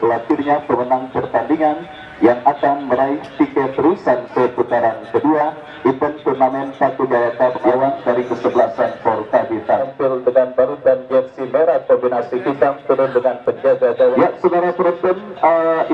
lahirnya pemenang pertandingan yang akan meraih tiket terusan ke putaran kedua event turnamen Paku Jaya Cup lawan dari kesebelasan Forkabita. Tampil dengan barutan jersey merah kombinasi hitam turun dengan penjaga gawang. Ya, saudara penonton,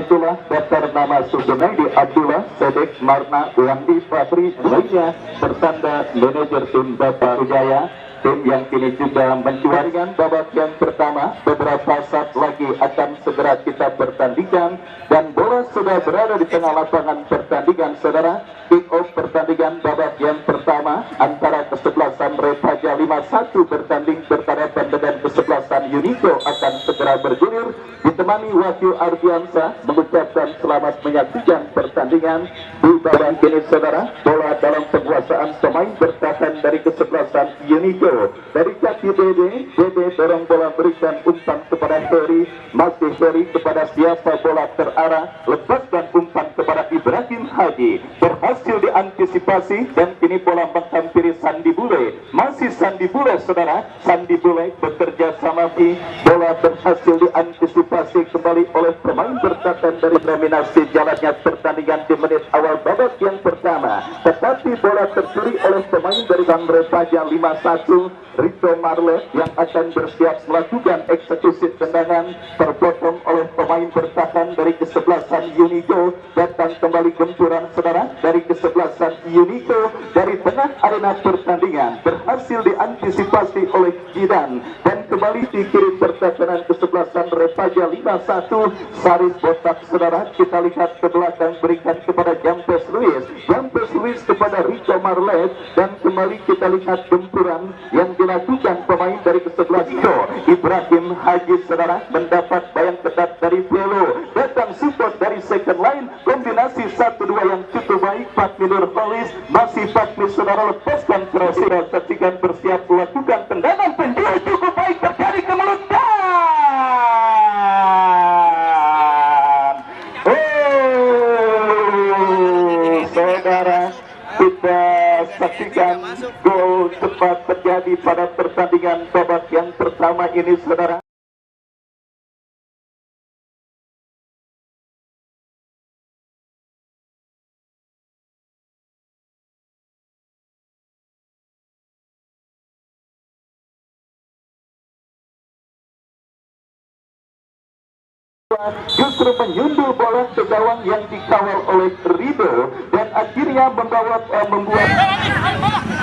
itulah daftar nama Sujunaidi Abdullah, Sedek Marna, Wandi Fahri, lainnya bertanda manajer tim Paku Jaya. Tim yang kini juga menjuarikan babak yang pertama. Beberapa saat lagi akan segera kita pertandingkan dan bola sudah berada di tengah lapangan pertandingan, saudara. Kick off pertandingan babak yang pertama antara kesebelasan Repaja 51 bertanding berhadapan dengan kesebelasan Unico akan segera bergulir. Ditemani Wahyu Ardiansa mengucapkan selamat menyaksikan pertandingan. Di babak kini, saudara, bola dalam penguasaan pemain bertahan dari kesebelasan Unico. Dari kaki Dede dorong bola berikan umpan kepada Heri, masih Heri kepada siapa bola terarah, lepaskan umpan kepada Ibrahim Haji, berhasil diantisipasi dan kini bola menghampiri Sandi Bule, masih Sandi Bule, saudara. Sandi Bule bekerja sama di bola berhasil diantisipasi kembali oleh pemain bertahan dari dominasi jalannya pertandingan di menit awal babak yang pertama, tetapi bola tercuri oleh pemain dari Sang Repaja 51 Rito Marlet yang akan bersiap melakukan eksekusi tendangan, terpotong oleh pemain bertahan dari kesebelasan Unico. Datang kembali gempuran, saudara, dari kesebelasan Unico dari tengah arena pertandingan, berhasil diantisipasi oleh Jidan dan kembali di kiri pertahanan kesebelasan Repaja 51 Saris botak, saudara. Kita lihat ke belakang, berikan kepada Jampes Luis kepada Rito Marlet dan kembali kita lihat gempuran yang dilakukan pemain dari kesebelasan Ibrahim Haji, saudara, mendapat bayang ketat dari Belo, datang support dari second line, kombinasi 1-2 yang cukup baik. Fatmi Nurholis, masih Fatmi, saudara, lepaskan crossing, saksikan bersiap melakukan tendangan penjuru cukup baik terjadi ke mulut saudara, kita saksikan gol cepat terjadi pada pertandingan babak yang pertama ini, saudara. Justru menyundul bola ke gawang yang dikawal oleh Rido dan akhirnya membuat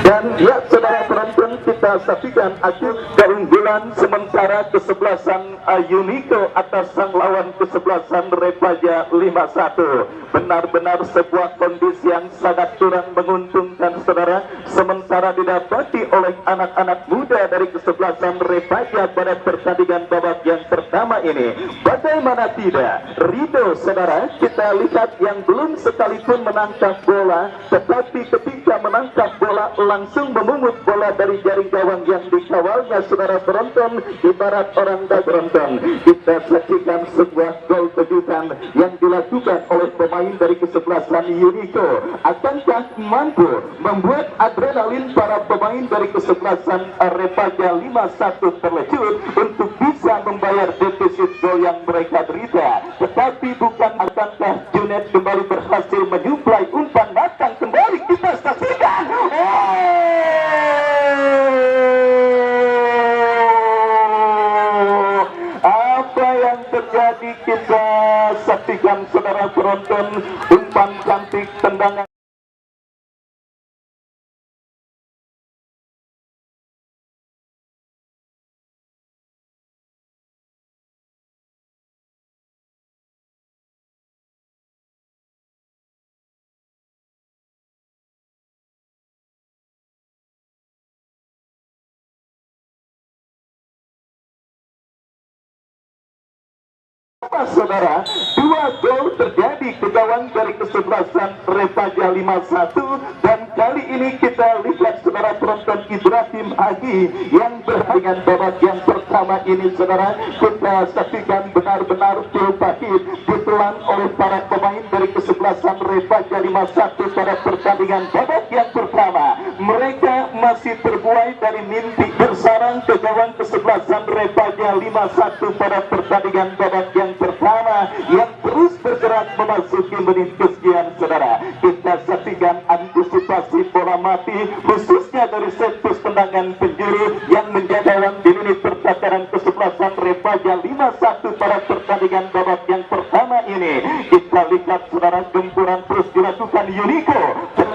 dan ya, saudara penonton, kita saksikan akhir keunggulan sementara kesebelasan Unico atas sang lawan kesebelasan Repaja 51. Benar-benar sebuah kondisi yang sangat kurang menguntungkan, saudara, sementara didapati oleh anak-anak muda dari kesebelasan Repaja pada pertandingan babak yang pertama ini. Bagaimana tidak, Rido, saudara, kita lihat yang belum sekalipun menangkap bola, tetapi ketika menangkap bola langsung memungut bola dari jaring gawang yang dikawalnya, saudara penonton, ibarat orang tak beronton. Kita saksikan sebuah gol kejutan yang dilakukan oleh pemain dari kesebelasan Unico. Akankah mampu membuat adrenalin para pemain dari kesebelasan Repaja 51 terlecut untuk bisa membayar defisit gol yang mereka derita? Tetapi bukan. Akankah Junet kembali berhasil menyuplai umpan datang kembali? Kita saksikan. Apa yang terjadi kita saksikan, saudara penonton, umpan cantik, tendangan saudara. Dua gol terjadi ke gawang dari kesebelasan Repaja 51 dan kali ini kita lihat, saudara penonton, Ibrahim Haji yang berhubungan babak yang pertama ini, saudara, kita saksikan benar-benar pahit ditelan oleh para pemain dari kesebelasan Repaja 51 pada pertandingan babak yang pertama. Mereka masih terbuai dari mimpi bersarang ke gawang kesebelasan Repaja 51 pada pertandingan babak yang yang pertama yang terus bergerak memasuki menit kesekian saudara. Kita saksikan antisipasi bola mati khususnya dari servis tendangan penjuru yang menjadi lawan di menit pertakaran kesebelasan Repaja 5-1 pada pertandingan babak yang pertama ini. Kita lihat saudara, gempuran terus dilakukan Yuniko.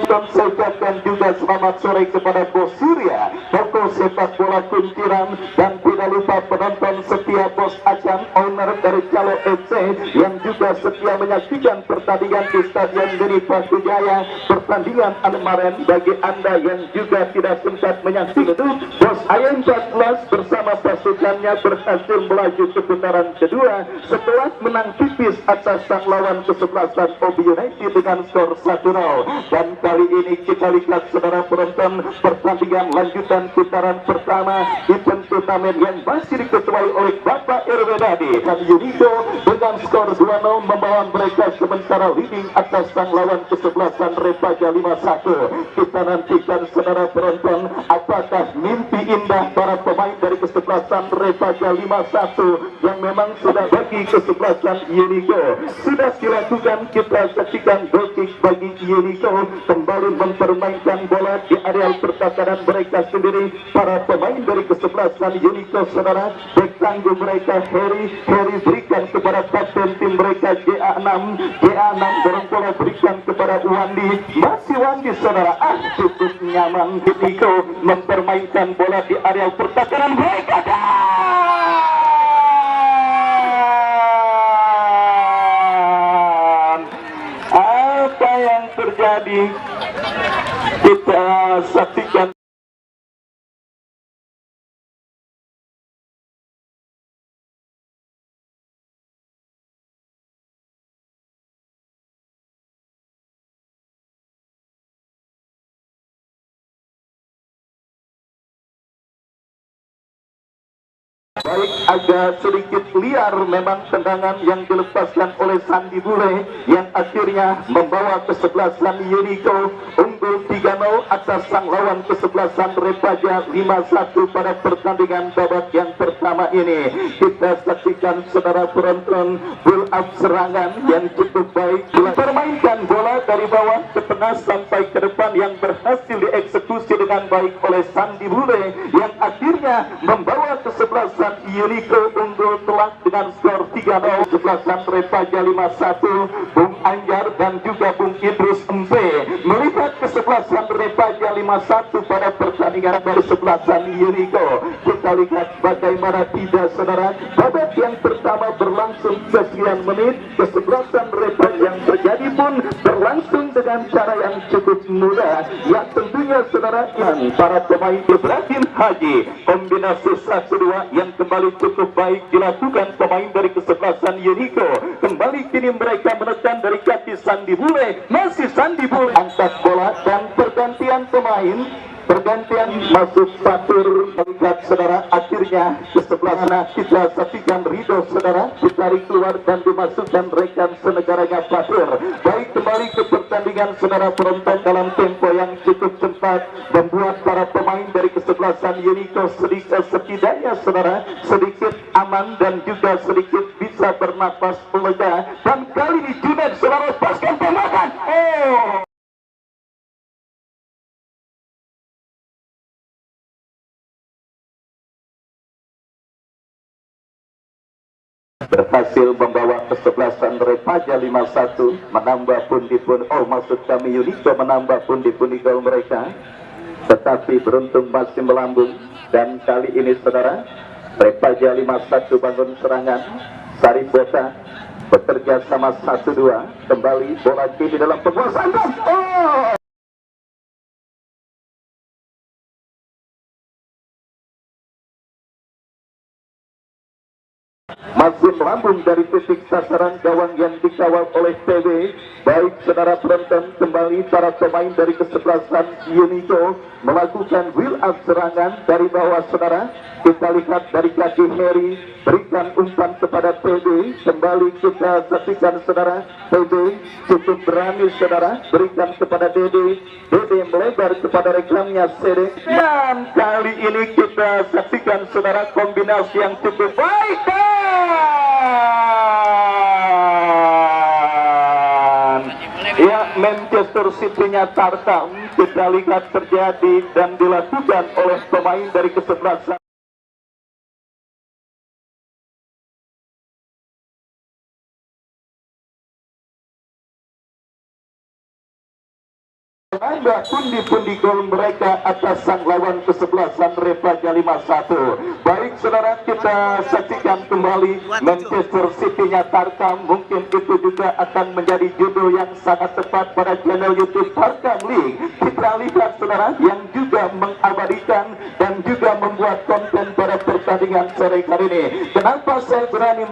Dan saya ucapkan juga selamat sore kepada Bos Surya, tokoh sepak bola kunciran, dan tidak lupa penonton setia Bos Acan, owner dari Calo FC yang juga setia menyaksikan pertandingan di Stadion Geni Pasujaya. Pertandingan kemarin bagi Anda yang juga tidak sempat menyaksikan itu, Bos Ayam 14 bersama pasukannya berhasil melaju ke putaran kedua setelah menang tipis atas sang lawan kesebelasan OB United dengan skor 1-0. Dan kali ini kita lihat saudara penonton pertandingan lanjutan putaran pertama event turnamen yang masih diketuai oleh Bapak RW Dadi dan Yuniko dengan skor 2-0 membawa mereka sementara leading atas sang lawan kesebelasan Repaja 5-1. Kita nantikan saudara penonton, apakah mimpi indah para pemain dari kesebelasan Repaja 5-1 yang memang sudah bagi kesebelasan Yuniko sudah dilakukan. Kita saksikan goal kick bagi Yuniko kembali mempermainkan bola di area pertahanan mereka sendiri. Para pemain dari kesebelasan Yuniko saudara, bek tangguh mereka Heri berikan kepada kapten tim mereka GA6 dorong bola berikan kepada Wandi, masih Wandi saudara, cukup nyaman. Yuniko mempermainkan bola di area pertahanan mereka. Apa yang terjadi kita saksikan. Baik, agak sedikit liar memang tendangan yang dilepaskan oleh Sandi Bule yang akhirnya membawa kesebelasan Yuniko unggul 3-0 atas sang lawan kesebelasan Repaja 5-1 pada pertandingan babak yang pertama ini. Kita saksikan saudara penonton build up serangan yang cukup baik, mempermainkan bola dari bawah ke tengah sampai ke depan yang berhasil dieksekusi dengan baik oleh Sandi Bule yang akhirnya membawa kesebelasan Yuniko unggul telak dengan skor 3-0. Kesebelasan Repaja 5-1, Bung Anjar dan juga Bung Idrus Empe melihat kesebelasan Repaja 5-1 pada pertandingan dari kesebelasan Yuniko. Kita lihat bagaimana tidak saudara, babak yang pertama berlangsung sekian menit, kesebelasan Repaja yang terjadi pun berlangsung dengan cara yang cukup mudah. Ya tentunya saudara, para pemain Ibrahim Haji kombinasi 1-2 yang kembali cukup baik dilakukan pemain dari kesebelasan Yuniko. Kembali kini mereka menekan dari kaki Sandi Bule, masih Sandi Bule angkat bola dan pergantian pemain. Pergantian masuk Fatur, melihat saudara, akhirnya kesebelasan kita saksikan Rido saudara ditarik keluar dan dimasukkan rekan senegaranya Fatur. Baik, kembali ke pertandingan saudara penonton dalam tempo yang cukup cepat membuat para pemain dari kesebelasan Yuniko setidaknya saudara sedikit aman dan juga sedikit bisa bernapas lega. Dan kali ini Junaid saudara lepaskan tembakan. Berhasil membawa kesebelasan Repaja 5-1 menambah pundi-pundi, maksud kami Yuniko menambah pundi-pundi gol mereka, tetapi beruntung masih melambung. Dan kali ini saudara, Repaja 5-1 bangun serangan, Saribota bekerja sama 1-2, kembali bola kini dalam penguasaan. Masih melambung dari titik sasaran gawang yang dikawal oleh PB. Baik saudara penonton, kembali para pemain dari kesebelasan Yuniko melakukan build up serangan dari bawah saudara. Kita lihat dari kaki Heri berikan umpan kepada PB, kembali kita saksikan saudara, PB cukup berani saudara berikan kepada Dede melebar kepada reklamnya Sede. Dan kali ini kita saksikan saudara kombinasi yang cukup baik. Ya, Manchester City-nya Tarkam kita lihat terjadi dan dilakukan oleh pemain dari kesebelasan. Anda pundi-pundi gol mereka atas sang lawan kesebelasan Repaja 5-1. Baik saudara, kita saksikan kembali Manchester City-nya Tarkam. Mungkin itu juga akan menjadi judul yang sangat tepat pada channel YouTube Tarkam League. Kita lihat saudara, yang juga mengabadikan dan juga membuat konten pada pertandingan sore kali ini. Kenapa saya berani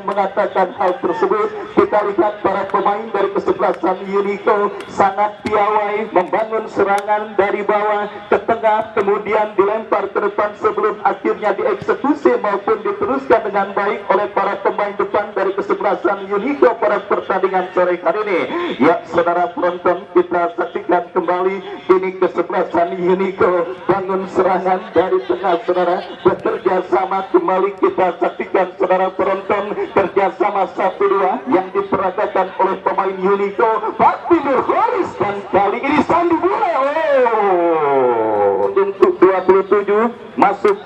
mengatakan hal tersebut? Kita lihat para pemain dari kesebelasan Unico sangat piawai membangun serangan dari bawah ke tengah, kemudian dilempar ke depan sebelum akhirnya dieksekusi maupun diteruskan dengan baik oleh para pemain depan dari kesebelasan Unico pada pertandingan sore kali ini. Ya saudara penonton, kita saksikan kembali ini kesebelasan Unico bangun serangan dari tengah saudara, bekerja sama kembali. Kita saksikan saudara penonton kerjasama 1-2 yang diperagakan oleh pemain Unico. Fakti Nurholis dan kali ini Sandi Bule untuk 27 masuk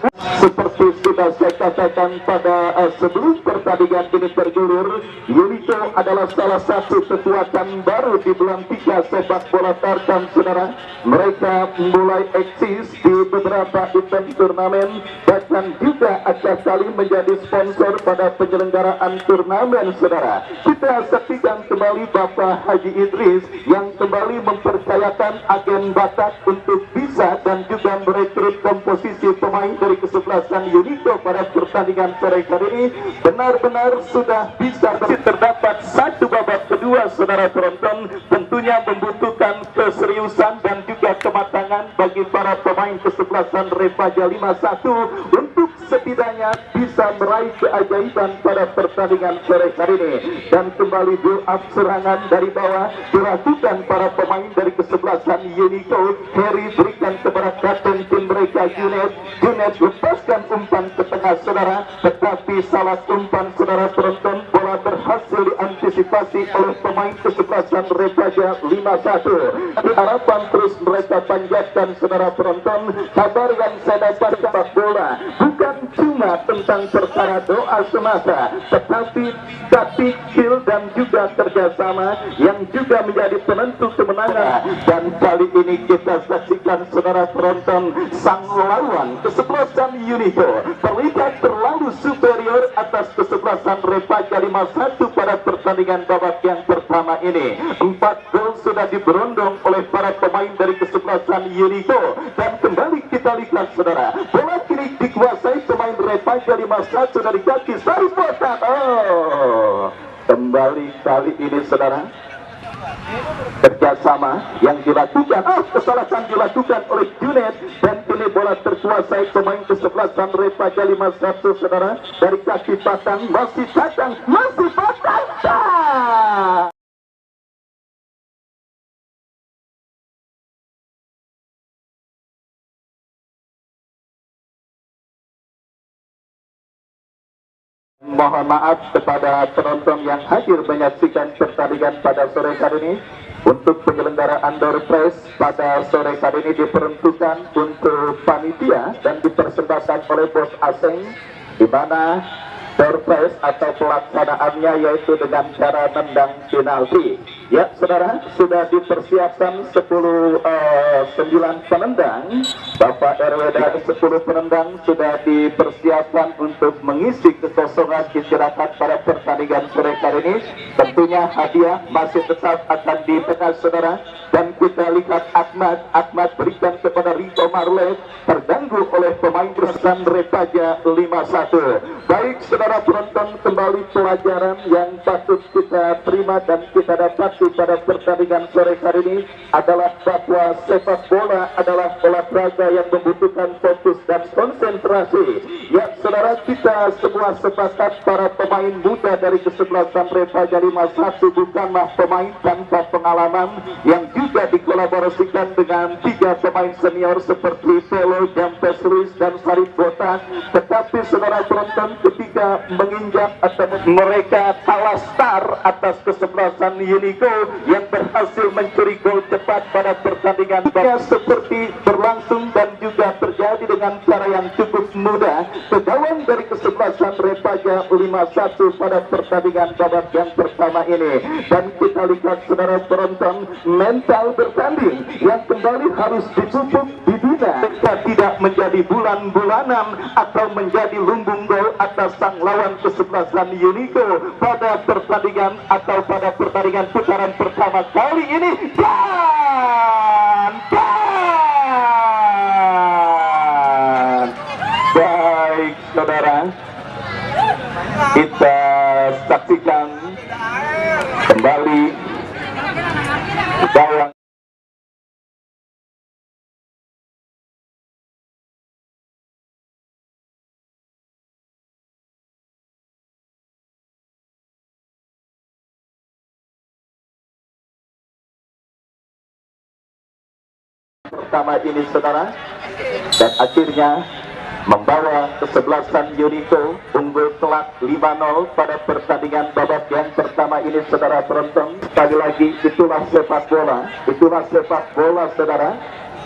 seperti sudah saya katakan pada sebelum pertandingan ini bergulir. Unico adalah salah satu kekuatan baru di bulan 3 sepak bola Tarkam saudara. Mereka mulai eksis di beberapa event turnamen, bahkan juga acap kali menjadi sponsor pada penyelenggaraan turnamen saudara. Kita saksikan kembali Bapak Haji Idris yang kembali mempercayakan agen Batak untuk bisa dan juga merekrut komposisi pemain dari kesebelasan Unico pada pertandingan sore kali ini. Benar-benar sudah bisa terdapat satu babak kedua saudara penonton, tentunya membutuhkan keseriusan dan juga kematangan bagi para pemain kesebelasan Repaja 5-1 untuk setidaknya bisa meraih keajaiban pada pertandingan sore kali ini. Dan kembali build up serangan dari bawah dilakukan para pemain dari kesebelasan Unico. Harry berikan kepada kapten tim mereka Junet lepaskan umpan ke tengah saudara, tetapi salah umpan saudara penonton, bola berhasil diantisipasi oleh pemain kesebelasan Repaja 5-1. Harapan terus mereka panjatkan saudara penonton. Kabar yang saya dapat sepak bola bukan cuma tentang perkara doa semata, tetapi taktik, skill dan juga kerjasama yang juga menjadi penentu kemenangan. Dan kali ini kita saksikan saudara penonton, sang lawan kesebelasan Unico terlihat terlalu superior atas kesebelasan Repaja 5-1 pada pertandingan babak yang pertama ini. 4 gol sudah diberondong oleh para pemain dari kesebelasan Unico. Dan kembali kita lihat saudara, bola kiri dikuasai pemain Repaja 5-1 dari kaki Saripota. Kembali kali ini saudara, kerjasama yang dilakukan, kesalahan dilakukan oleh Junet, dan kini bola terkuasai pemain kesebelasan Repaja 5-1 saudara dari kaki Patang. Masih Patang. Mohon maaf kepada penonton yang hadir menyaksikan pertandingan pada sore kali ini. Untuk penyelenggaraan door prize pada sore kali ini diperuntukkan untuk panitia dan dipersembahkan oleh bos asing, di mana door prize atau pelaksanaannya yaitu dengan cara nendang penalti. Ya saudara, sudah dipersiapkan 9 penendang. Bapak RW dari 10 penendang sudah dipersiapkan untuk mengisi kekosongan istirahat pada pertandingan sore kali ini. Tentunya hadiah masih tetap akan di tengah saudara. Dan kita lihat Ahmad berikan kepada Rico Marlet, terganggu oleh pemain bersama Repaja 5-1. Baik saudara penonton, kembali pelajaran yang patut kita terima dan kita dapat pada pertandingan sore hari ini adalah bahwa sepak bola adalah olahraga yang membutuhkan fokus dan konsentrasi. Ya saudara, kita semua sepakat para pemain muda dari kesebelasan Repaja 5-1 bukanlah pemain tanpa pengalaman yang juga dikolaborasikan dengan 3 pemain senior seperti Pelo, Jampes Luis, dan Sarip Botak. Tetapi saudara penonton, ketika menginjak atau mereka kalah star atas kesebelasan Unico yang berhasil mencuri gol cepat pada pertandingan seperti berlangsung dan juga terjadi dengan cara yang cukup mudah ke gawang dari kesebelasan Repaja 5-1 pada pertandingan babak yang pertama ini. Dan kita lihat saudara penonton, mental bertanding yang kembali harus dipupuk, dibina jika tidak menjadi bulan-bulanan atau menjadi lumbung gol atas sang lawan kesebelasan Unico pada pertandingan atau pada pertandingan putaran pertama kali ini. Baik saudara, kita saksikan kembali gawang pertama ini saudara, dan akhirnya membawa kesebelasan Unico unggul telak 5-0 pada pertandingan babak yang pertama ini saudara penonton. Sekali lagi, itulah sepak bola saudara.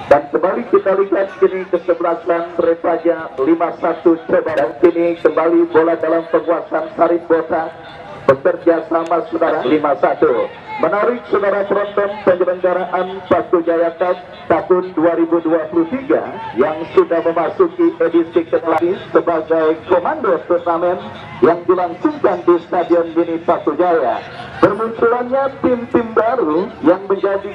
Dan kembali kita lihat kini kesebelasan Repaja 5-1 coba, dan kini kembali bola dalam penguasaan Sarip Botak bekerja sama saudara 5-1. Menarik saudara penonton, penyelenggaraan Paku Jaya Cup tahun 2023 yang sudah memasuki edisi ke-8 sebagai komando turnamen yang dilangsungkan di Stadion Mini Paku Jaya. Bermunculannya tim-tim baru yang menjadi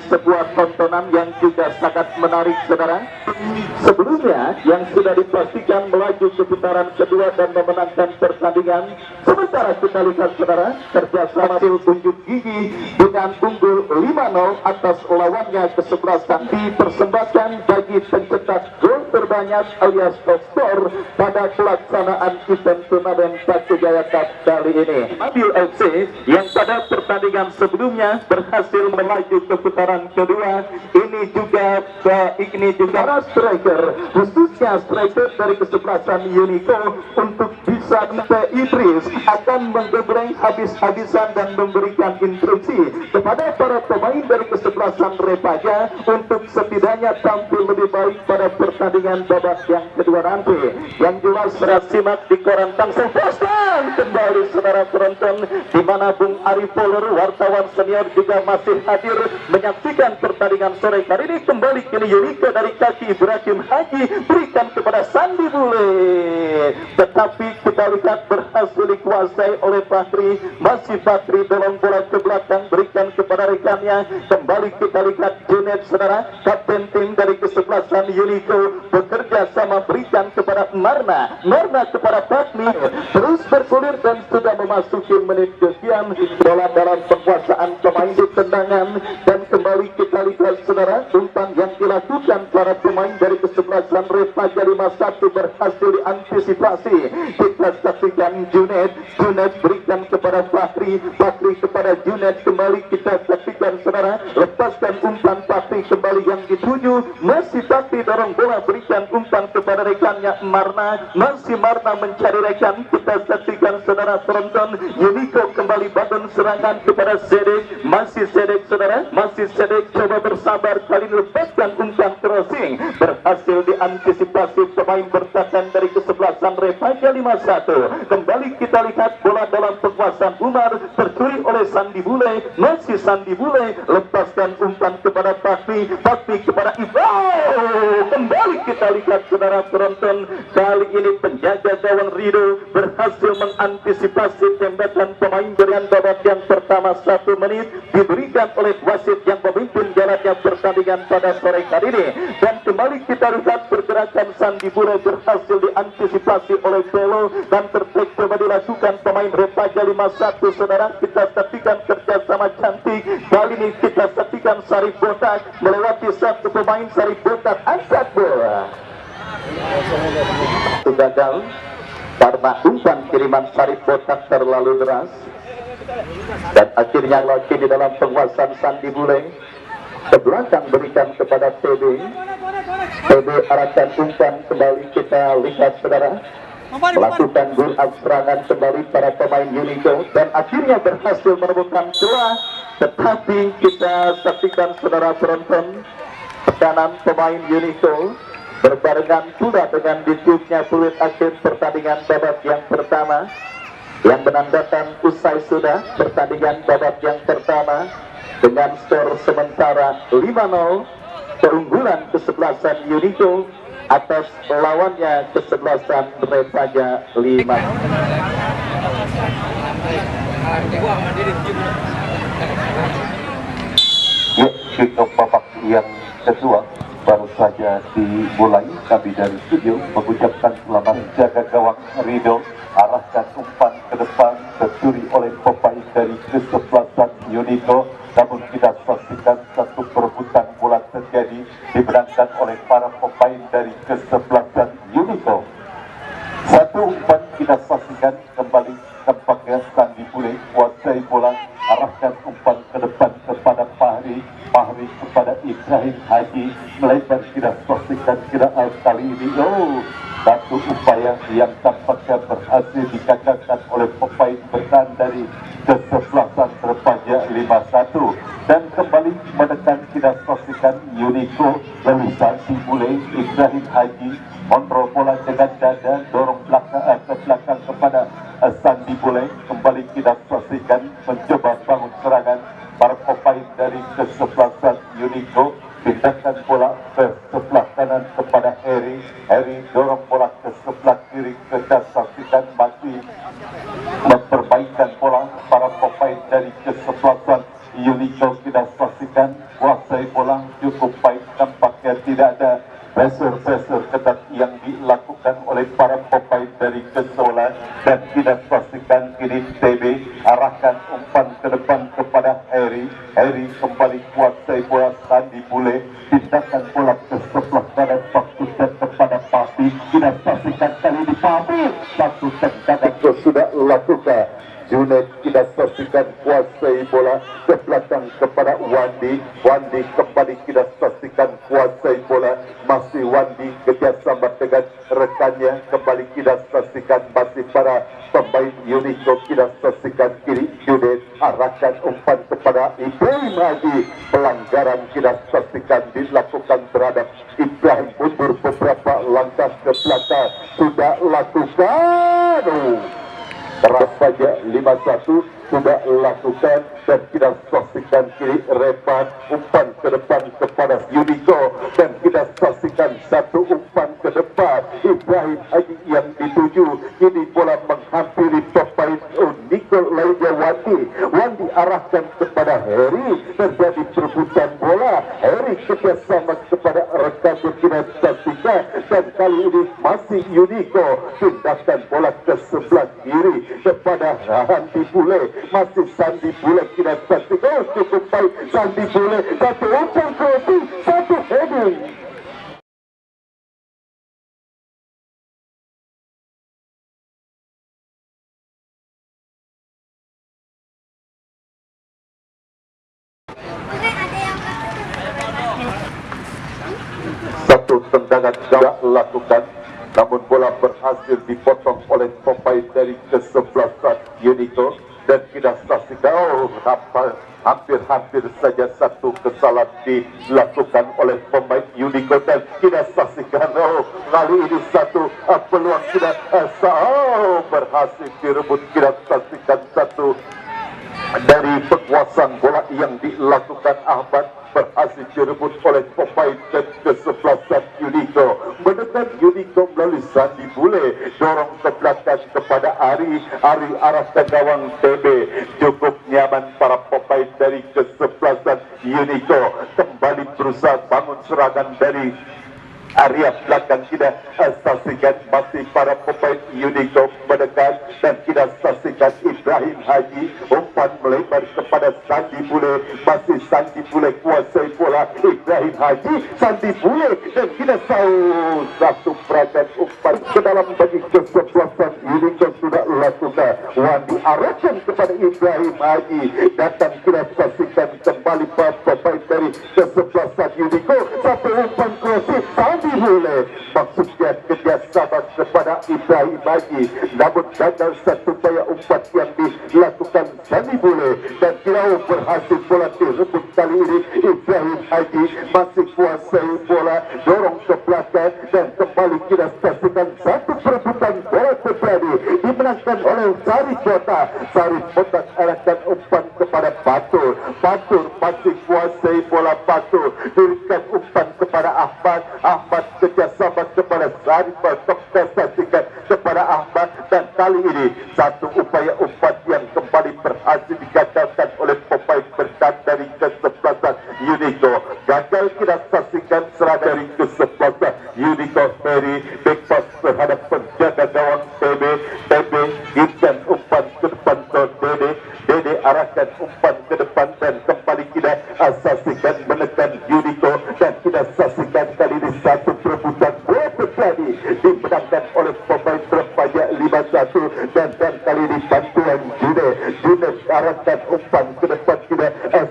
sebuah tontonan yang juga sangat menarik saudara. Sebelumnya yang sudah dipastikan melaju ke putaran kedua dan memenangkan pertandingan. Sementara kita lihat saudara, kerjasama hasil unjuk gigi dengan unggul 5-0 atas lawannya kesebelasan dipersembahkan bagi pencetak gol terbanyak alias top skor pada pelaksanaan event turnamen Paku Jaya Cup kali ini. Abil FC yang pada pertandingan sebelumnya berhasil melaju ke putaran kedua, ini juga para striker, khususnya striker dari kesebelasan Unico untuk bisa Idris akan menggebreng habis-habisan dan memberikan instruksi kepada para pemain dari kesebelasan Repaja untuk setidaknya tampil lebih baik pada pertandingan babak yang kedua nanti. Yang jelas simak di koran Tangsel Postan kembali saudara penonton, di mana Bung Ari Poler, wartawan senior juga masih hadir menyaksikan pertandingan sore kali ini. Kembali kini Unico dari kaki Ibrahim Haji berikan kepada Sandi Bule, tetapi kita lihat berhasil dikuasai oleh Fakri. Masih Fakri dorong bola ke belakang, berikan kepada rekannya. Kembali kita lihat Junet saudara, kapten tim dari kesebelasan Unico bekerja sama, berikan kepada Marna kepada Fakri, terus bergulir dan sudah memasuki menit kesekian. Bola dalam penguasaan pemain di tendangan, dan kembali kita lihat saudara, umpan yang dilakukan para pemain dari kesebelasan Repaja 5-1 berhasil diantisipasi. Kita saksikan Junet berikan kepada Fakri kepada Junet. Kembali kita saksikan saudara, lepaskan umpan Fakri kembali yang dituju, masih Fakri dorong bola, berikan umpan kepada rekannya Marna, masih Marna mencari rekan. Kita saksikan saudara penonton, Unico kembali bangun serangan kepada Sedek, masih Sedek saudara, coba bersabar, kali ini lepaskan umpan crossing, berhasil diantisipasi pemain bertahan dari kesebelasan Repaja 5-1. Kembali kita lihat bola dalam penguasaan Umar, tercuri oleh Sandi Bule, masih Sandi Bule, lepaskan umpan kepada Fakri kepada Ibrahim. Kembali kita lihat saudara penonton, kali ini penjaga gawang Rido berhasil mengantisipasi tembakan pemain dengan babak yang pertama. 1 menit diberikan oleh wasit yang memimpin jalannya pertandingan pada sore kali ini. Dan kembali kita lihat pergerakan Sandi Bule berhasil diantisipasi oleh Pelo, dan terbaik coba dilakukan pemain Repaja 5-1 saudara. Kita saksikan kerjasama cantik, kali ini kita saksikan Sarip Botak melewati satu pemain. Sarip Botak angkat bola, itu gagal karena umpan kiriman Sarip Botak terlalu deras. Dan akhirnya lagi di dalam penguasaan Sandi Bule ke belakang berikan kepada TB. TB arahkan umpan kembali, kita lihat saudara melakukan gol serangan kembali para pemain Unico dan akhirnya berhasil menemukan celah, tetapi kita saksikan saudara penonton tekanan pemain Unico berbarengan pula dengan ditiupnya peluit akhir pertandingan babak yang pertama yang menandakan usai sudah pertandingan babak yang pertama dengan skor sementara 5-0 keunggulan kesebelasan Unico atas lawannya kesebelasan Repaja 5. Ya, kick-off babak yang kedua baru saja dimulai. Kami dari studio mengucapkan selamat jaga gawang Rido, arahkan umpan ke depan tercuri oleh pemain dari kesebelasan Unico. Namun kita saksikan satu perebutan bola terjadi dimenangkan oleh para pemain dari kesebelasan Unico. Satu umpan kita saksikan kembali tampaknya Sandi Bule kuasai bola, arahkan umpan ke depan kepada Fahri kepada Ibrahim Haji, melebar kita saksikan kali ini. Satu upaya yang tampaknya berhasil dikacaukan oleh pemain bertahan dari kesebelasan Repaja 5-1 dan kembali menekan kita saksikan Unico. Lalu Sandi Bule, Ibrahim Haji kontrol bola dengan dada, dorong ke belakang kepada Sandi Bule. Kembali kita saksikan mencoba bangun serangan para pemain dari kesebelasan Unico. Pindahkan bola ke sebelah kanan kepada Heri dorong bola ke sebelah kiri. Kita saksikan masih memperbaikan bola para pemain dari kesebelasan Unico. Kita saksikan kuasai bola cukup baik, tampaknya tidak ada pressure ketat yang dilakukan oleh para pemain dari kesebelasan. Dan kita saksikan kini TB arahkan umpan ke depan kepada Heri kembali kuasai bola. Sandi Bule pindahkan bola ke sebelah kanan, fokuskan kepada Papi. Kita saksikan kali ini Papi satu tendangan sudah lakukan. Junet kita saksikan kuasai bola ke belakang kepada Wandi kembali kita saksikan kuasai bola, masih Wandi kerjasama dengan rekannya. Kembali kita saksikan masih para pemain Unico. Kita saksikan kiri Junet arahkan umpan kepada Ibrahim Haji, pelanggaran kita saksikan dilakukan terhadap Ibrahim, mundur beberapa langkah ke belakang sudah lakukan. Repaja 51 sudah lakukan dan kita saksikan kiri Repan umpan ke depan kepada Unico dan kita saksikan satu umpan ke depan Ibrahim Haji yang dituju. Kini bola menghampiri pemain Unico lainnya Wandi arahkan kepada Heri, terjadi perebutan bola. Heri kerjasama kepada rekan kita saksikan dan kali ini masih Unico pindahkan bola ke sebelah kiri kepada Sandi Bule, masih Sandi Bule kita saksikan cukup baik. Sandi Bule satu umpan ke satu heading. Satu tendangan tidak lakukan, namun bola berhasil dipotong oleh pemain dari kesebelasan Unico dan kita saksikan hampir saja satu kesalahan dilakukan oleh pemain Unico dan kita saksikan kali ini satu peluang tidak berhasil direbut. Kita saksikan satu dari penguasaan bola yang dilakukan Ahmad berhasil direbut oleh pemain kesebelasan Unico. Menekan Unico melalui Sandi Bule, dorong ke belakang kepada Ari arahkan gawang TB. Cukup nyaman para pemain dari kesebelasan Unico. Kembali berusaha bangun serangan dari area belakang kita saksikan masih para pemain Unico mendekat dan kita saksikan Ibrahim Haji umpan melebar kepada Sandi Bule, masih Sandi Bule kuasai bola. Ibrahim Haji, Sandi Bule, dan kita tahu satu peragam umpan ke dalam bagi kesebelasan Unico sudah lakukan. Wandi arahkan kepada Ibrahim Haji, datang kita saksikan kembali pemain dari kesebelasan Unico. Satu umpan crossing Sandi Bule, maksudnya kerjasama kepada Ibrahim Haji, namun gagal satu upaya umpan yang dilakukan Sandi Bule dan tidak berhasil bola direbut kali ini. Ibrahim Haji masih kuasai bola, dorong ke belakang dan kembali kita saksikan satu perebutan bola terjadi dimenangkan oleh Sari Kota. Sari Kota arahkan umpan kepada Batur. Batur masih kuasai bola. Batur berikan umpan kepada Ahmad. Ahmad kerjasama kepada Sari Kota, saksikan kepada Ahmad, dan kali ini satu upaya umpan yang kembali berhasil digagalkan oleh pemain bertahan dari kesebelasan Unico. Gagal kita saksikan serangan dari kesebelasan Unico. Ferry back pass terhadap penjaga gawang TB. TB gigitan umpan ke depan ke Dede. Dede arahkan umpan ke depan dan kembali kita saksikan menekan Unico dan kita saksikan kali ini satu perebutan bola terjadi dimenangkan oleh pemain Repaja 5-1 dan kali ini bantuan Junet arahkan umpan ke depan kita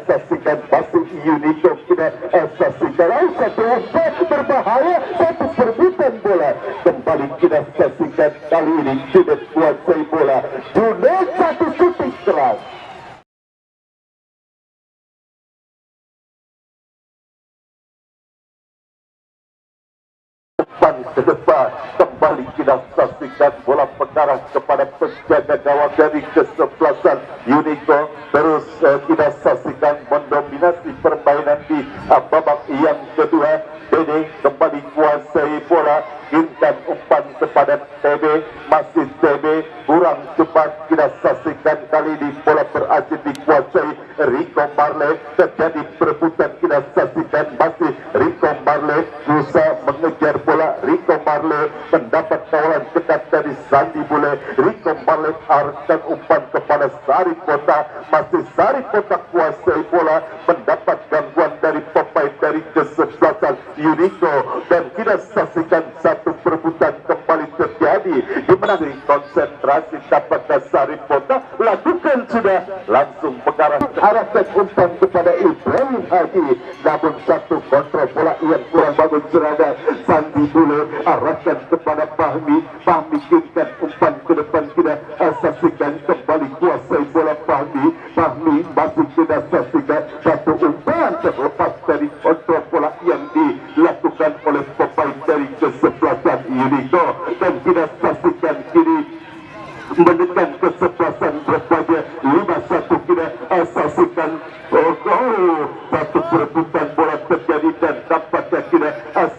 saksikan masih Unico kita saksikan satu umpan berbahaya, satu perebutan bola kembali kita saksikan kali ini Junet kuasai bola. Junet satu shooting keras. Umpan ke depan kembali kita saksikan bola mengarah kepada penjaga gawang dari kesebelasan Unico. Terus kita saksikan mendominasi permainan di babak yang kedua. Dede kembali kuasai bola, kirimkan umpan kepada TB, masih TB kurang cepat. Kita saksikan kali ini bola berhasil dikuasai Rico Marley. Terjadi perebutan, kita saksikan masih Rico Marley berusaha mengejar bola. Rico Marley mendapat kawalan ketat dari Sandi Bule. Rico Marley arahkan umpan kepada Sari Kota, masih Sari Kota kuasai bola, mendapat gangguan dari pemain dari kesebelasan Unico dan kita saksikan satu perebutan kembali terjadi dimenangi. Konsentrasi dapatkan Sari Kota, lakukan sudah langsung mengarah arahkan umpan kepada Ibrahim Haji, namun satu kontrol bola yang kurang bagus serangan. Sandi Bule arahkan kepada Fahmi. Fahmi kirimkan umpan ke depan, kita saksikan kembali kuasai bola Fahmi. Fahmi masih tidak saksikan satu umpan terlepas dari kontrol bola yang dilakukan oleh pemain dari kesebelasan Unico dan kita saksikan kini menekan kesebelasan Repaja 5-1. Kita saksikan satu perebutan bola terjadi dan dampaknya kita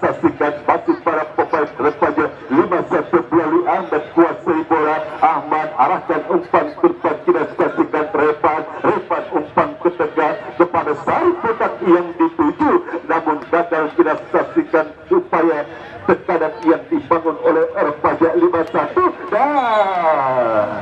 saksikan masih para pemain Repaja 5-1 melalui Ahmad kuasai bola. Ahmad arahkan umpan ke depan, kita saksikan Repan umpan ke tengah kepada Sari Kotak yang dituju, namun gagal. Kita saksikan upaya tekanan yang dibangun oleh Repaja 5-1 dan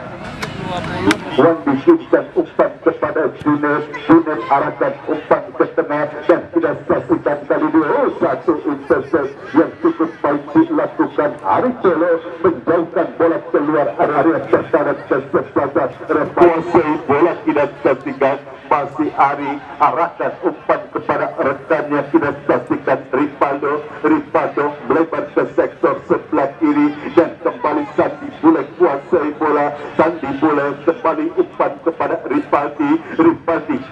Wan dikirimkan umpan kepada Junet. Junet arahkan umpan ke tengah dan kita saksikan kali ini satu intercept yang cukup baik dilakukan. Ari Pelo menjauhkan bola keluar area terhadap kesebelasan Repaja. Bola kita saksikan masih Ari arahkan umpan kepada rekannya, kita saksikan Ripaldo melebar ke sektor sebelah kiri dan kembali Sandi Bule kuasai bola. Sandi Bule kembali umpan kepada Ripaldi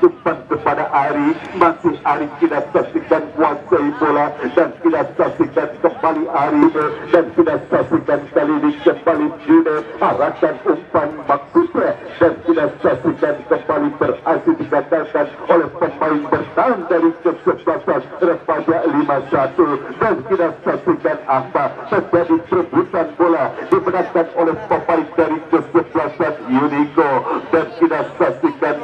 umpan kepada Ari, masih Ari kita saksikan kuasai bola dan kita saksikan kembali Ari dan kita saksikan kali ini kembali Junet arahkan umpan maksudnya dan kita saksikan kembali berhasil digagalkan oleh pemain bertahan dari kesebelasan Repaja 5-1 dan kita saksikan apa terjadi perebutan bola dimenangkan oleh pemain dari kesebelasan Unico dan kita saksikan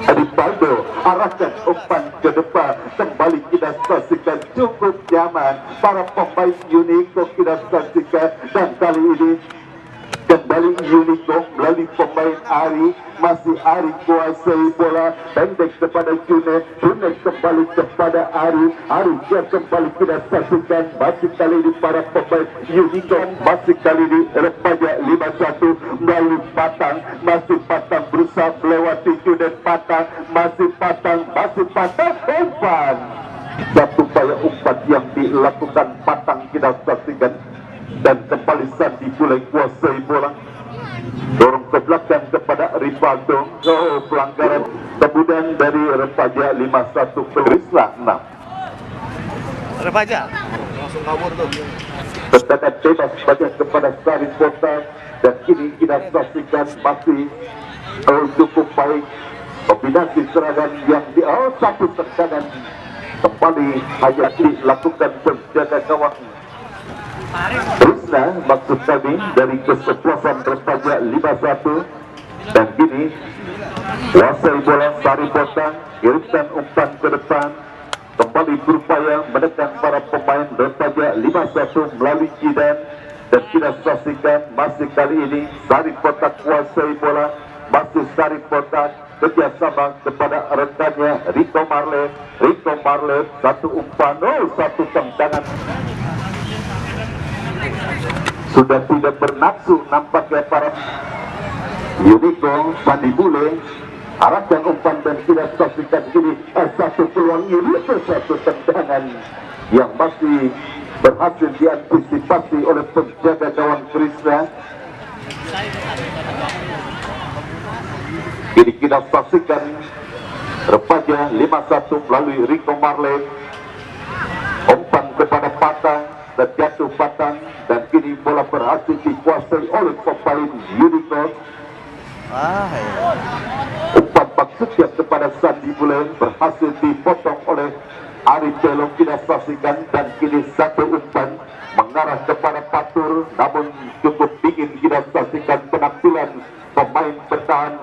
Ripaldo arahkan umpan ke depan, kembali kita saksikan cukup nyaman. Para pemain Unico kita saksikan, dan kali ini kembali Unico melalui pemain Ari, masih Ari kuasai bola pendek kepada June kembali kepada Ari dia kembali kita saksikan, masih kali ini para pemain Unico, masih kali ini Repaja 51 melalui Patang, masih Patang berusaha melewati June, Patang masih Patang umpan, satu upaya umpan yang dilakukan Patang kita saksikan, dan kembali Sandi mulai kuasai bola, dorong ke belakang kepada Rivaldo, pelanggaran, kemudian dari Repaja 51 ke Risla 6. Repaja langsung kabur tuh. Tendangan bebas bagian kepada Sari Kota, dan kini kita saksikan masih cukup baik kombinasi serangan yang di satu tendangan kembali hanya dilakukan penjaga gawang Risna, maksud kami dari kesebelasan Repaja 51, dan kini kuasai bola Sari Botang, kirimkan umpan ke depan, kembali berupaya menekan para pemain Repaja 51 melalui Jidan, dan kita saksikan masih kali ini Sari Botang kuasai bola, masih Sari Botang kerjasama kepada rekannya Rico Marlet, satu umpan, satu tendangan. Sudah tidak bernafsu nampaknya para Unico. Sandi Bule arahkan umpan, dan tidak saksikan ini satu peluang Unico, satu tendangan yang masih berhasil diantisipasi oleh penjaga gawang Krishna. Ini kita saksikan Repaja 51 melalui Rico Marlet, umpan kepada Patang dan jatuh Patang, dan kini bola berhasil dikuasai oleh pemain Unico. Umpan maksudnya kepada Sandi Bule berhasil dipotong oleh Ari Celong, kita saksikan, dan kini satu umpan mengarah kepada Patur, namun cukup dingin kita saksikan penampilan pemain bertahan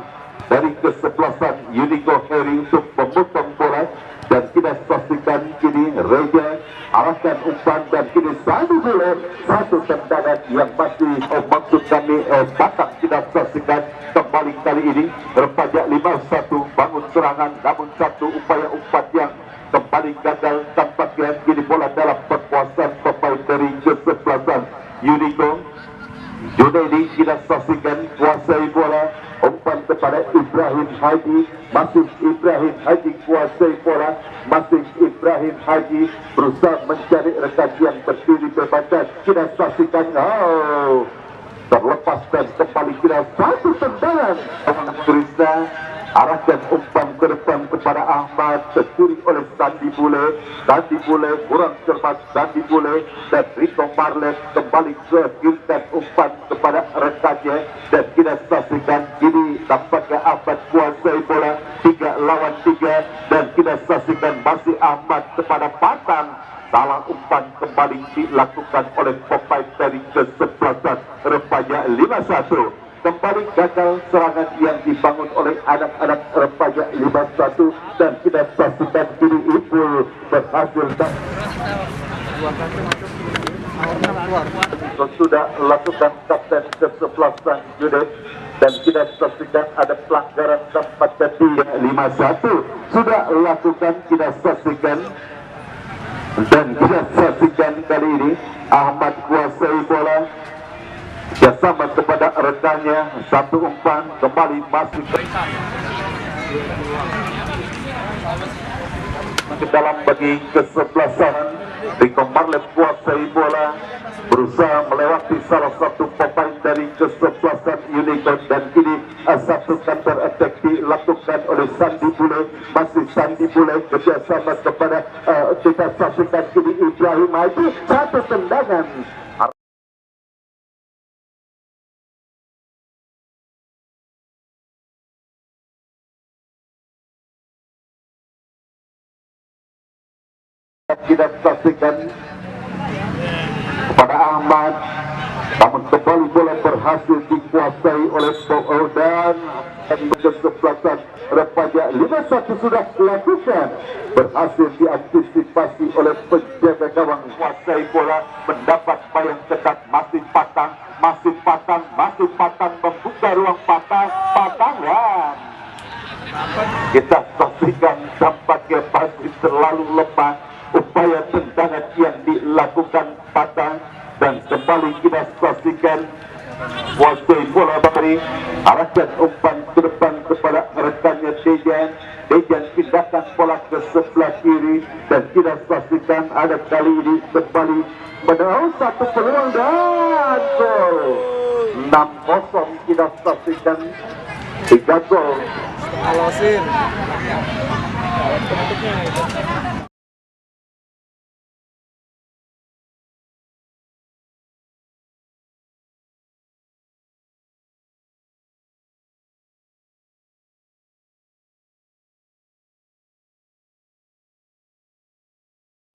dari kesebelasan Unico Heri untuk memotong bola, dan kita saksikan kini Reja arahkan umpan, dan kini Sandi Bule satu tendangan yang masih maksud kami Patang kita saksikan. Kembali kali ini Repaja 51 bangun serangan, namun satu upaya umpan yang kembali gagal, tampaknya kini bola dalam kekuasaan pemain dari kesebelasan Unico. Junaidi kita saksikan kuasai bola, umpan kepada Ibrahim Haji, masih Ibrahim Haji kuasai bola, masih Ibrahim Haji berusaha mencari rekan yang berdiri berbacaan. Kita saksikan terlepas, dan kembali kita satu tendangan. Krishna arahkan umpan ke depan kepada Ahmad, tercuri oleh Sandi Bule kurang cermat, Sandi Bule dan Rico Marlet kembali kirimkan umpan kepada rekannya, dan kita saksikan kini tampaknya Ahmad kuasai bola 3 lawan 3, dan kita saksikan masih Ahmad kepada Patang. Salah umpan kembali dilakukan oleh pemain dari kesebelasan Repaja 51. Kembali gagal serangan yang dibangun oleh anak-anak Repaja 51, dan kita saksikan kini Ipul berhasil sudah lakukan kapten kesebelasan Judet, dan kita saksikan ada pelanggaran tempat jadi 51 sudah lakukan, kita saksikan. Dan kita saksikan kali ini Ahmad kuasai bola bersama kepada rekannya, satu umpan kembali masuk ke dalam bagi kesebelasan. Rico Marlet kuasai bola, berusaha melewati salah satu pemain dari kesebelasan Unico, dan kini satu counter attack dilakukan oleh Sandi Bule, masih Sandi Bule kerjasama kepada kita saksikan kini Ibrahim Haji, satu tendangan. Kita saksikan kepada Ahmad, namun kembali bola berhasil dikuasai oleh dan kesebelasan remaja 51 sudah lakukan, berhasil diantisipasi oleh penjaga gawang. Kuasai bola, mendapat bayang ketat, masih patang, membuka ruang patangan. Kita saksikan tampaknya pasti terlalu lemah upaya tendangan yang dilakukan patang, dan kembali kita saksikan kuasai bola dari arahkan umpan ke depan kepada rekannya Dejan pindahkan bola ke sebelah kiri, dan kita saksikan ada kali ini kembali menaruh satu peluang dan gol. 6-0 kita saksikan 3 gol. Alosin.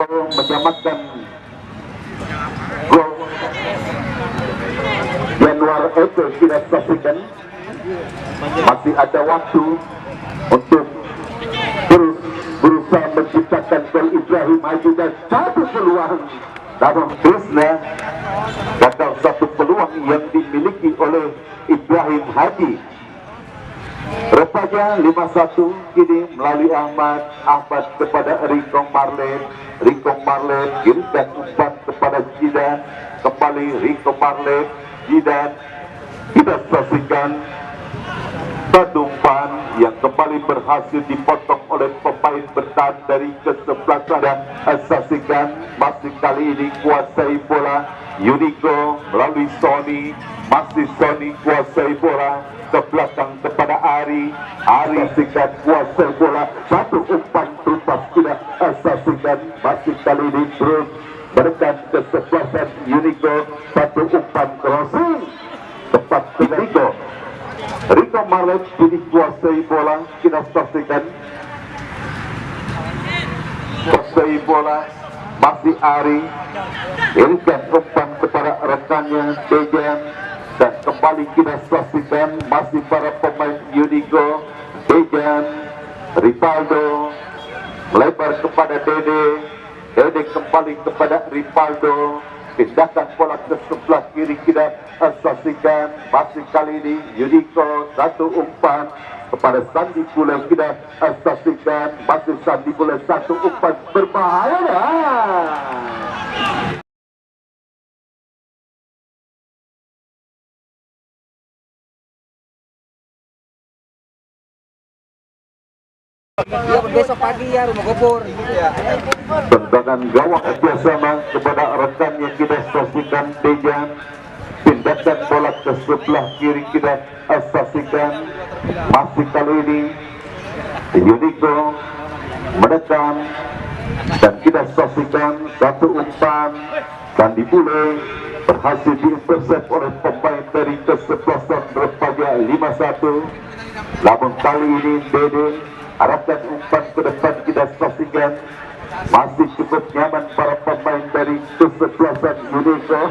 Menyelamatkan gol Januar itu kita saksikan. Masih ada waktu untuk terus berusaha menciptakan gol Ibrahim Haji, dan satu peluang namun Krishna gagal satu peluang yang dimiliki oleh Ibrahim Haji. Remaja 51 kini melalui Ahmad kepada Riko Marlet kirimkan umpan kepada Jidan, kembali Riko Marlet, Jidan. Kita saksikan satu umpan yang kembali berhasil dipotong oleh pemain bertahan dari kesebelasan, dan saksikan masih kali ini kuasai bola Unico melalui Sony, masih Sony kuasai bola ke belakang kepada Ari saksikan kuasai bola, satu umpan terupas tidak saksikan masih kali ini terus menekan kesebelasan Unico, satu umpan crossing tepat ke Riko Marlet kini kuasai bola, kita saksikan kuasai bola masih Ari, berikan umpan kepada rekannya Dejan, dan kembali kita saksikan masih para pemain Unico. Dejan, Rivaldo melebar kepada Dede kembali kepada Rivaldo, pindahkan bola ke sebelah kiri, kita saksikan masih kali ini Unico, satu umpan kepada Sandi Bule, kita saksikan masih Sandi Bule, satu umpan berbahaya. Ya, besok pagi ya rumah gopur. Ya. Tendangan gawang kerjasama kepada rekan yang kita saksikan Dejan, pindahkan bola ke sebelah kiri, kita saksikan masih kali ini Unico menekan, dan kita saksikan satu umpan dan dibule berhasil diintersep oleh pemain dari kesebelasan remaja 51. Namun kali ini Dede arahkan umpan ke depan, kita saksikan masih cukup nyaman para pemain dari kesebelasan Unico.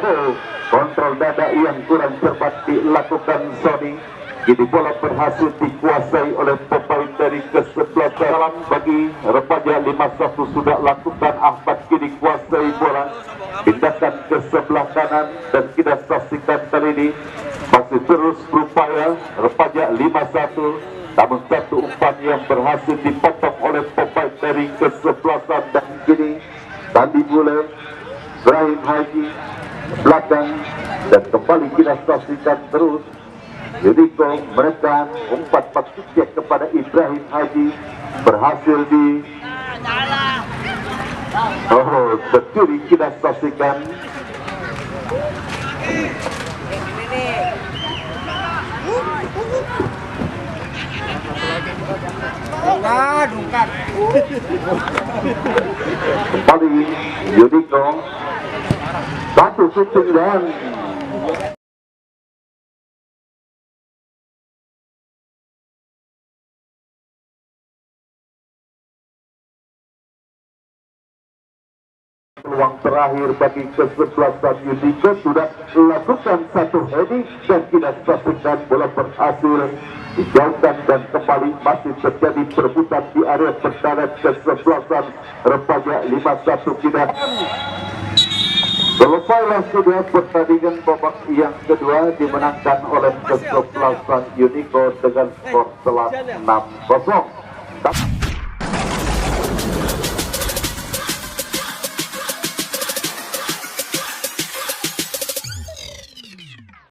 Kontrol dada yang kurang cermat dilakukan Sony, kini bola berhasil dikuasai oleh pemain dari kesebelasan. Salam bagi remaja 51 sudah lakukan, Ahmad kini kuasai bola, pindahkan ke sebelah kanan, dan kita saksikan kali ini masih terus berupaya remaja 51. Namun satu umpan yang berhasil dipotong oleh pemain dari kesebelasan, dan kini Sandi Bule, Ibrahim Haji belakang, dan kembali kita saksikan terus Unico menekan umpan pakcik kepada Ibrahim Haji, berhasil di bercuri, kita saksikan Dungkan. kembali Unico satu shooting, dan peluang terakhir bagi kesebelasan Unico sudah melakukan satu heading dan tidak pastikan bola berhasil dijauhkan dan kembali masih terjadi perebutan di area pertahanan kesebelasan remaja 51 tidak. Selesailah sudah pertandingan babak yang kedua dimenangkan oleh kesebelasan Unico dengan skor telak 6-0.